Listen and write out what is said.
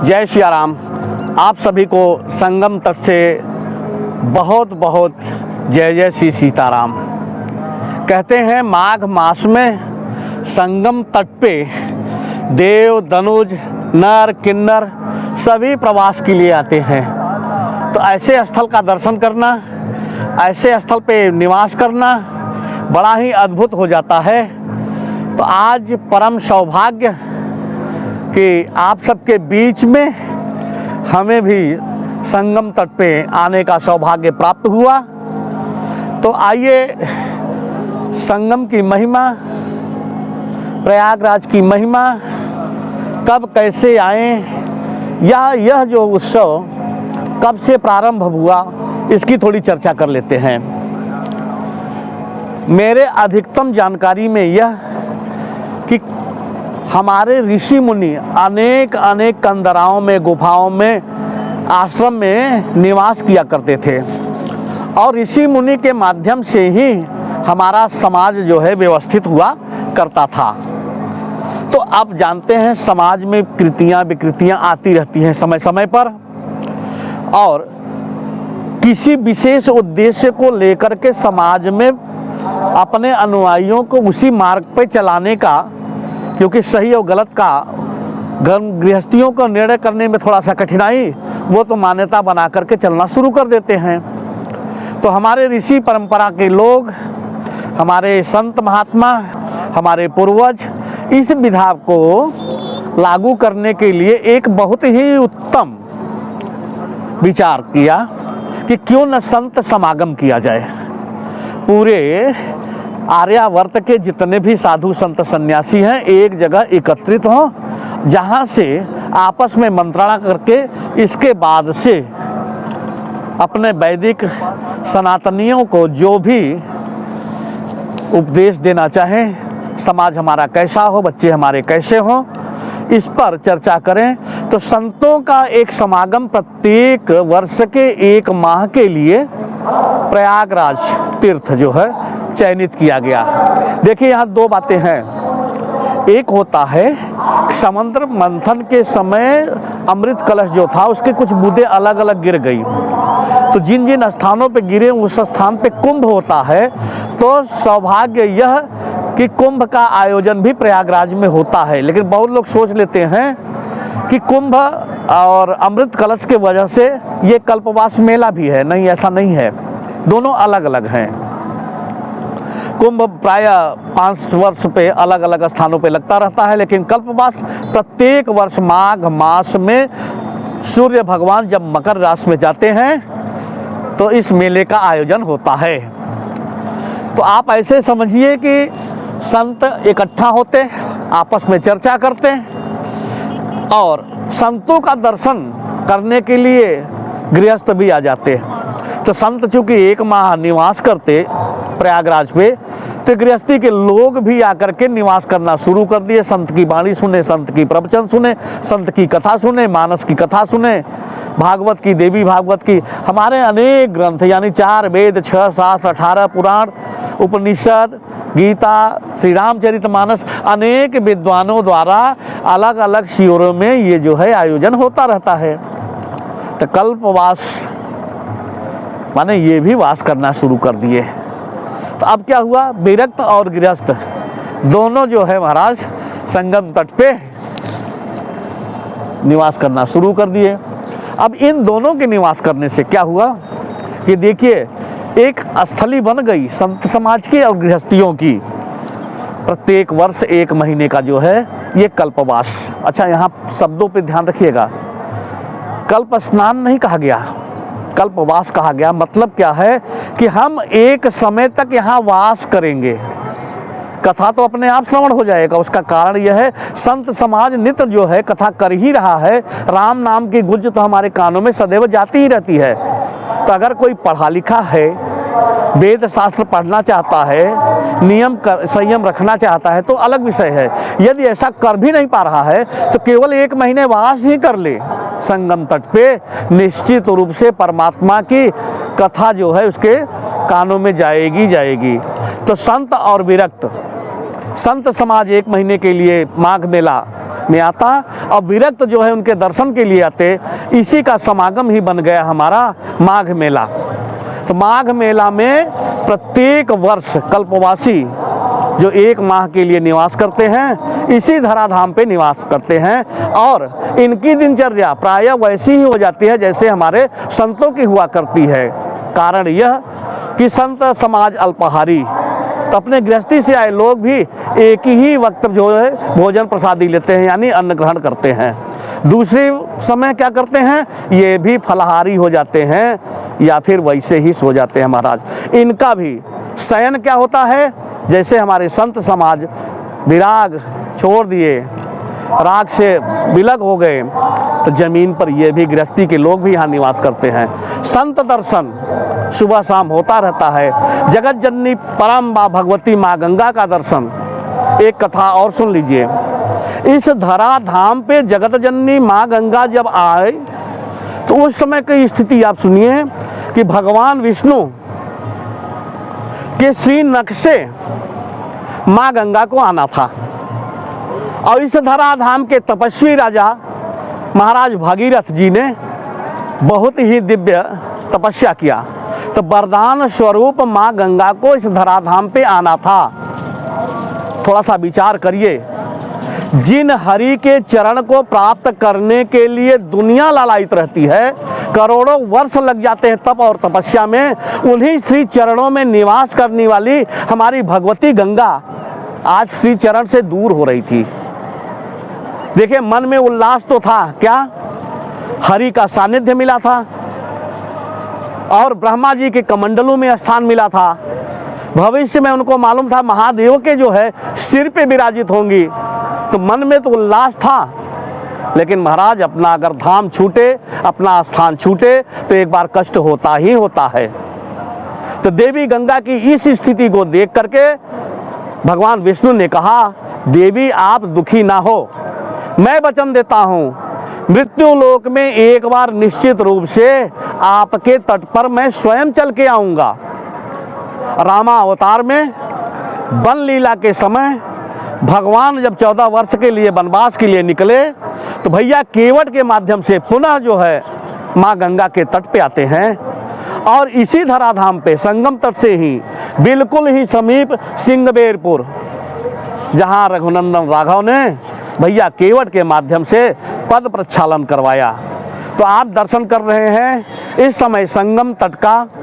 जय सिया राम। आप सभी को संगम तट से बहुत बहुत जय जय श्री सीताराम। कहते हैं माघ मास में संगम तट पे देव धनुज नर किन्नर सभी प्रवास के लिए आते हैं। तो ऐसे स्थल का दर्शन करना, ऐसे स्थल पे निवास करना बड़ा ही अद्भुत हो जाता है। तो आज परम सौभाग्य कि आप सबके बीच में हमें भी संगम तट पे आने का सौभाग्य प्राप्त हुआ। तो आइए संगम की महिमा, प्रयागराज की महिमा, कब कैसे आए या यह जो उत्सव कब से प्रारंभ हुआ, इसकी थोड़ी चर्चा कर लेते हैं। मेरे अधिकतम जानकारी में यह कि हमारे ऋषि मुनि अनेक अनेक कंदराओं में, गुफाओं में, आश्रम में निवास किया करते थे और ऋषि मुनि के माध्यम से ही हमारा समाज जो है व्यवस्थित हुआ करता था। तो आप जानते हैं समाज में कृतियाँ विकृतियाँ आती रहती हैं समय समय पर, और किसी विशेष उद्देश्य को लेकर के समाज में अपने अनुयायियों को उसी मार्ग पर चलाने का, क्योंकि सही और गलत का गृहस्थियों को निर्णय करने में थोड़ा सा कठिनाई, वो तो मान्यता बना करके चलना शुरू कर देते हैं। तो हमारे ऋषि परंपरा के लोग, हमारे संत महात्मा, हमारे पूर्वज इस विधा को लागू करने के लिए एक बहुत ही उत्तम विचार किया कि क्यों न संत समागम किया जाए। पूरे आर्यावर्त के जितने भी साधु संत सन्यासी हैं एक जगह एकत्रित हों, जहाँ से आपस में मंत्रणा करके इसके बाद से अपने वैदिक सनातनियों को जो भी उपदेश देना चाहें, समाज हमारा कैसा हो, बच्चे हमारे कैसे हों, इस पर चर्चा करें। तो संतों का एक समागम प्रत्येक वर्ष के 1 माह के लिए प्रयागराज तीर्थ जो है चयनित किया गया। देखिए यहाँ 2 बातें हैं। एक होता है समुद्र मंथन के समय अमृत कलश जो था उसके कुछ बूंदें अलग अलग गिर गई। तो जिन जिन स्थानों पे गिरे उस स्थान पे कुंभ होता है। तो सौभाग्य यह कि कुंभ का आयोजन भी प्रयागराज में होता है। लेकिन बहुत लोग सोच लेते हैं कि कुंभ और अमृत कलश के वजह से ये कल्पवास मेला भी है। नहीं, ऐसा नहीं है, दोनों अलग अलग हैं। कुंभ प्राय 5 वर्ष पे अलग अलग स्थानों पे लगता रहता है, लेकिन कल्पवास प्रत्येक वर्ष माघ मास में सूर्य भगवान जब मकर राशि में जाते हैं तो इस मेले का आयोजन होता है। तो आप ऐसे समझिए कि संत इकट्ठा होते, आपस में चर्चा करते और संतों का दर्शन करने के लिए गृहस्थ भी आ जाते। तो संत चूँकि 1 माह निवास करते प्रयागराज पे, तो गृहस्थी के लोग भी आकर के निवास करना शुरू कर दिए। संत की वाणी सुने, संत की प्रवचन सुने, संत की कथा सुने, मानस की कथा सुने, भागवत की, देवी भागवत की, हमारे अनेक ग्रंथ यानी 4 वेद, 6 शास्त्र, 18 पुराण, उपनिषद, गीता, श्री रामचरितमानस, अनेक विद्वानों द्वारा अलग अलग शिविरों में ये जो है आयोजन होता रहता है। तो कल्पवास माने ये भी वास करना शुरू कर दिए। तो अब क्या हुआ, विरक्त और गृहस्थ दोनों जो है महाराज संगम तट पे निवास करना शुरू कर दिए। अब इन दोनों के निवास करने से क्या हुआ कि देखिए एक स्थली बन गई संत समाज की और गृहस्थियों की। प्रत्येक वर्ष 1 महीने का जो है ये कल्पवास। अच्छा, यहाँ शब्दों पे ध्यान रखिएगा, कल्प स्नान नहीं कहा गया, कल्पवास कहा गया। मतलब क्या है कि हम एक समय तक यहाँ वास करेंगे। कथा तो अपने आप श्रवण हो जाएगा। उसका कारण यह है संत समाज नित्य जो है कथा कर ही रहा है। राम नाम की गुंज तो हमारे कानों में सदैव जाती ही रहती है। तो अगर कोई पढ़ा लिखा है, वेद शास्त्र पढ़ना चाहता है, नियम संयम रखना चाहता है तो अलग विषय है। यदि ऐसा कर भी नहीं पा रहा है तो केवल 1 महीने वास ही कर ले संगम तट पे, निश्चित रूप से परमात्मा की कथा जो है उसके कानों में जाएगी जाएगी। तो संत और विरक्त, संत समाज 1 महीने के लिए माघ मेला में आता और विरक्त जो है उनके दर्शन के लिए आते। इसी का समागम ही बन गया हमारा माघ मेला। तो माघ मेला में प्रत्येक वर्ष कल्पवासी जो 1 माह के लिए निवास करते हैं, इसी धराधाम पे निवास करते हैं और इनकी दिनचर्या प्रायः वैसी ही हो जाती है जैसे हमारे संतों की हुआ करती है। कारण यह कि संत समाज अल्पाहारी, तो अपने गृहस्थी से आए लोग भी एक ही वक्त जो है भोजन प्रसादी लेते हैं, यानी अन्न ग्रहण करते हैं। दूसरे समय क्या करते हैं, ये भी फलाहारी हो जाते हैं या फिर वैसे ही सो जाते हैं महाराज। इनका भी शयन क्या होता है, जैसे हमारे संत समाज विराग छोड़ दिए, राग से विलग हो गए, तो जमीन पर ये भी गृहस्थी के लोग भी यहाँ निवास करते हैं। संत दर्शन सुबह शाम होता रहता है। जगत जननी परम माँ भगवती माँ गंगा का दर्शन, एक कथा और सुन लीजिए। इस धराधाम पे जगत जननी माँ गंगा जब आए तो उस समय की स्थिति आप सुनिए कि भगवान विष्णु के श्री नख से माँ गंगा को आना था और इस धराधाम के तपस्वी राजा महाराज भागीरथ जी ने बहुत ही दिव्य तपस्या किया, तो वरदान स्वरूप माँ गंगा को इस धराधाम पे आना था। थोड़ा सा विचार करिए, जिन हरि के चरण को प्राप्त करने के लिए दुनिया लालायित रहती है, करोड़ों वर्ष लग जाते हैं तप और तपस्या में, उन्हीं श्री चरणों में निवास करने वाली हमारी भगवती गंगा आज श्री चरण से दूर हो रही थी। देखिए, मन में उल्लास तो था, क्या हरि का सानिध्य मिला था और ब्रह्मा जी के कमंडलों में स्थान मिला था। भविष्य में उनको मालूम था महादेव के जो है सिर पे विराजित होंगी, तो मन में तो उल्लास था। लेकिन महाराज अपना अगर धाम छूटे, अपना स्थान छूटे, तो एक बार कष्ट होता ही होता है। तो देवी गंगा की इस स्थिति को देख करके भगवान विष्णु ने कहा, देवी आप दुखी ना हो, मैं वचन देता हूँ मृत्यु लोक में एक बार निश्चित रूप से आपके तट पर मैं स्वयं चल के आऊँगा। रामा अवतार में वन लीला के समय भगवान जब 14 वर्ष के लिए वनवास के लिए निकले, तो भैया केवट के माध्यम से पुनः जो है माँ गंगा के तट पे आते हैं और इसी धराधाम पे संगम तट से ही बिल्कुल ही समीप सिंगबेरपुर, जहाँ रघुनंदन राघव ने भैया केवट के माध्यम से पद प्रक्षालन करवाया। तो आप दर्शन कर रहे हैं इस समय संगम तट का